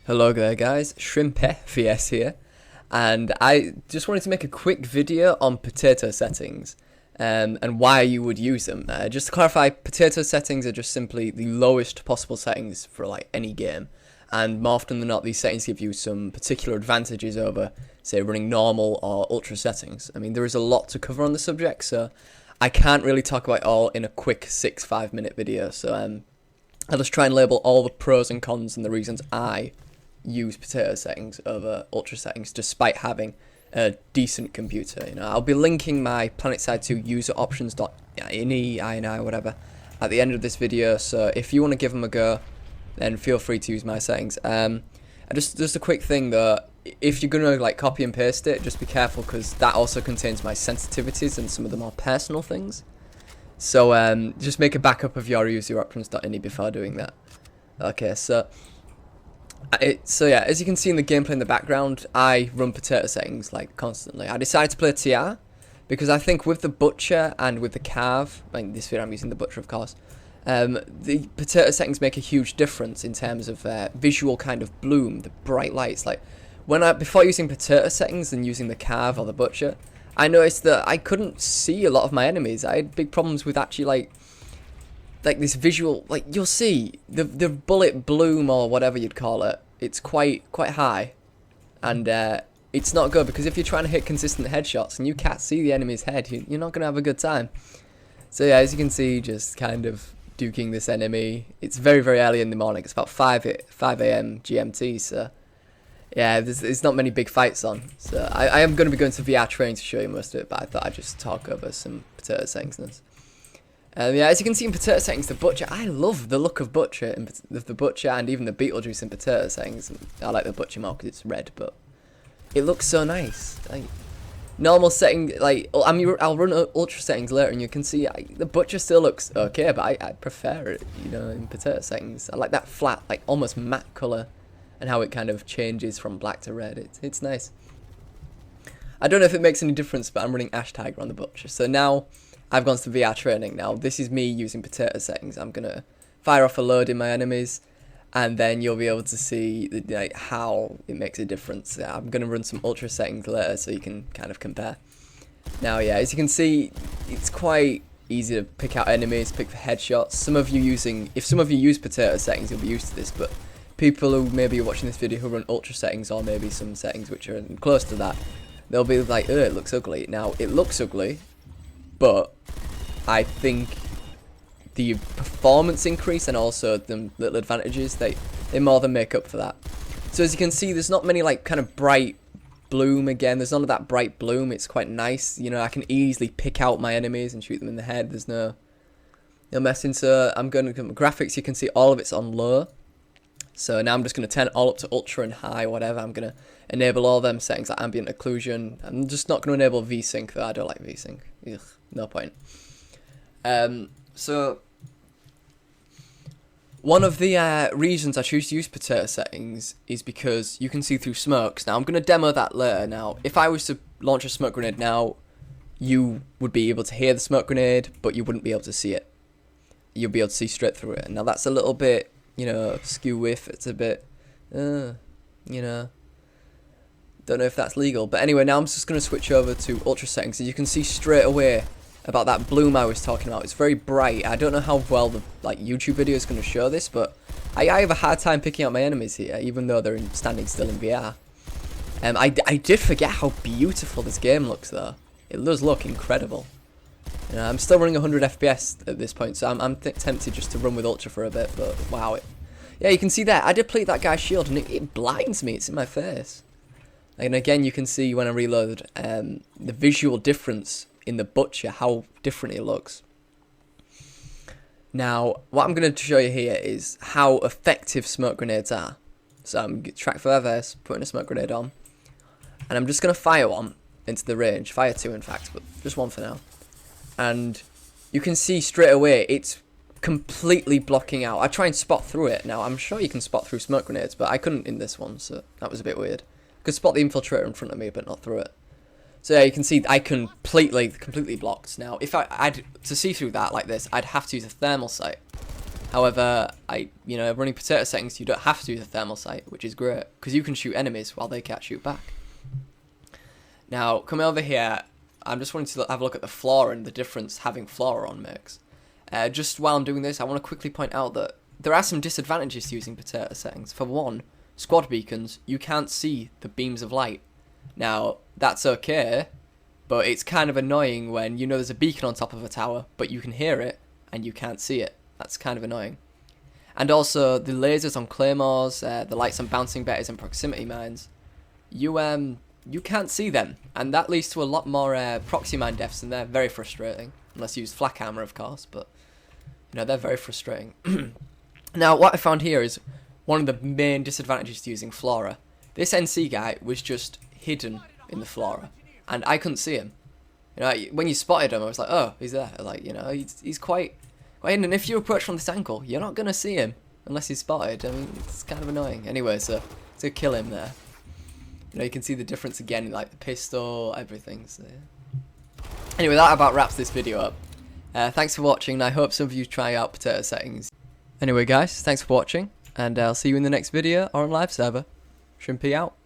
Hello there guys, ShrimpFES here, and I just wanted to make a quick video on potato settings and why you would use them. Just to clarify, potato settings are just simply the lowest possible settings for like any game, and more often than not these settings give you some particular advantages over, say, running normal or ultra settings. I mean, there is a lot to cover on the subject, so I can't really talk about it all in a quick 5 minute video, so I'll just try and label all the pros and cons and the reasons I use potato settings over ultra settings despite having a decent computer. I'll be linking my Planetside 2 user options.ini whatever at the end of this video, so if you want to give them a go then feel free to use my settings. And just a quick thing though, if you're gonna like copy and paste it, just be careful because that also contains my sensitivities and some of the more personal things, so just make a backup of your user options.ini before doing that. Okay, so yeah, as you can see in the gameplay in the background, I run potato settings like constantly. I decided to play TR because I think with the butcher and with the carve, in this video I'm using the butcher of course, the potato settings make a huge difference in terms of visual kind of bloom, the bright lights. Like before using potato settings and using the carve or the butcher, I noticed that I couldn't see a lot of my enemies. I had big problems with actually like this visual, like you'll see the bullet bloom or whatever you'd call it, it's quite high, and it's not good because if you're trying to hit consistent headshots and you can't see the enemy's head, you're not gonna have a good time. So yeah, as you can see, just kind of duking this enemy. It's very early in the morning. It's about 5 a.m. GMT, so yeah, there's not many big fights on. So I am going to be going to VR training to show you most of it, but I thought I'd just talk over some potato settings. Yeah, as you can see in potato settings, the butcher, I love the look of butcher and even the Beetlejuice in potato settings. I like the butcher more because it's red, but it looks so nice. Like normal setting, like I'll run ultra settings later, and you can see the butcher still looks okay, but I prefer it, in potato settings. I like that flat, like almost matte color, and how it kind of changes from black to red. It's nice. I don't know if it makes any difference, but I'm running Ash Tiger on the butcher, so now I've gone to VR training. Now this is me using potato settings. I'm gonna fire off a load in my enemies, and then you'll be able to see how it makes a difference. I'm gonna run some ultra settings later so you can kind of compare. Now yeah, as you can see, it's quite easy to pick out enemies, pick for headshots. If some of you use potato settings, you'll be used to this, but people who maybe are watching this video who run ultra settings or maybe some settings which are close to that, they'll be like, oh, it looks ugly. Now it looks ugly, but I think the performance increase and also the little advantages, they more than make up for that. So as you can see, there's not many like kind of bright bloom again. There's none of that bright bloom. It's quite nice. I can easily pick out my enemies and shoot them in the head. There's no messing. So I'm going to graphics. You can see all of it's on low. So now I'm just going to turn it all up to ultra and high, whatever. I'm going to enable all them settings like ambient occlusion. I'm just not going to enable VSync though. I don't like VSync. Ugh, no point. So one of the reasons I choose to use potato settings is because you can see through smokes. Now I'm going to demo that later. Now if I was to launch a smoke grenade now, you would be able to hear the smoke grenade, but you wouldn't be able to see it. You'll be able to see straight through it. Now that's a little bit, skew whiff. It's a bit, don't know if that's legal. But anyway, now I'm just going to switch over to ultra settings, and you can see straight away about that bloom I was talking about. It's very bright. I don't know how well the YouTube video is going to show this, but I have a hard time picking out my enemies here, even though they're standing still in VR. I did forget how beautiful this game looks though. It does look incredible. I'm still running 100 FPS at this point, so I'm tempted just to run with ultra for a bit, but wow. Yeah, you can see that. I deplete that guy's shield and it blinds me. It's in my face. And again, you can see when I reload the visual difference in the butcher, how different it looks. Now, what I'm going to show you here is how effective smoke grenades are. So I'm track 5S, putting a smoke grenade on, and I'm just going to fire one into the range. Fire two, in fact, but just one for now. And you can see straight away it's completely blocking out. I try and spot through it. Now, I'm sure you can spot through smoke grenades, but I couldn't in this one, so that was a bit weird. I could spot the infiltrator in front of me, but not through it. So yeah, you can see I completely blocked. Now, if I'd to see through that like this, I'd have to use a thermal sight. However, running potato settings, you don't have to use the thermal sight, which is great, because you can shoot enemies while they can't shoot back. Now, coming over here, I'm just wanting to have a look at the flora and the difference having flora on makes. Just while I'm doing this, I want to quickly point out that there are some disadvantages to using potato settings. For one, squad beacons, you can't see the beams of light. Now, that's okay, but it's kind of annoying when you know there's a beacon on top of a tower, but you can hear it, and you can't see it. That's kind of annoying. And also, the lasers on claymores, the lights on bouncing betters and proximity mines, you can't see them, and that leads to a lot more proxy mine deaths, and they're very frustrating. Unless you use flak hammer, of course, but they're very frustrating. Now, what I found here is one of the main disadvantages to using flora. This NC guy was just hidden in the flora, and I couldn't see him. When you spotted him, I was like, oh, he's there. Like, he's quite hidden, and if you approach from this angle, you're not gonna see him unless he's spotted. I mean, it's kind of annoying. Anyway, so to kill him there, you can see the difference again, like the pistol, everything. So yeah. Anyway, that about wraps this video up. Thanks for watching, and I hope some of you try out potato settings. Anyway, guys, thanks for watching, and I'll see you in the next video or on live server. Shrimpy out.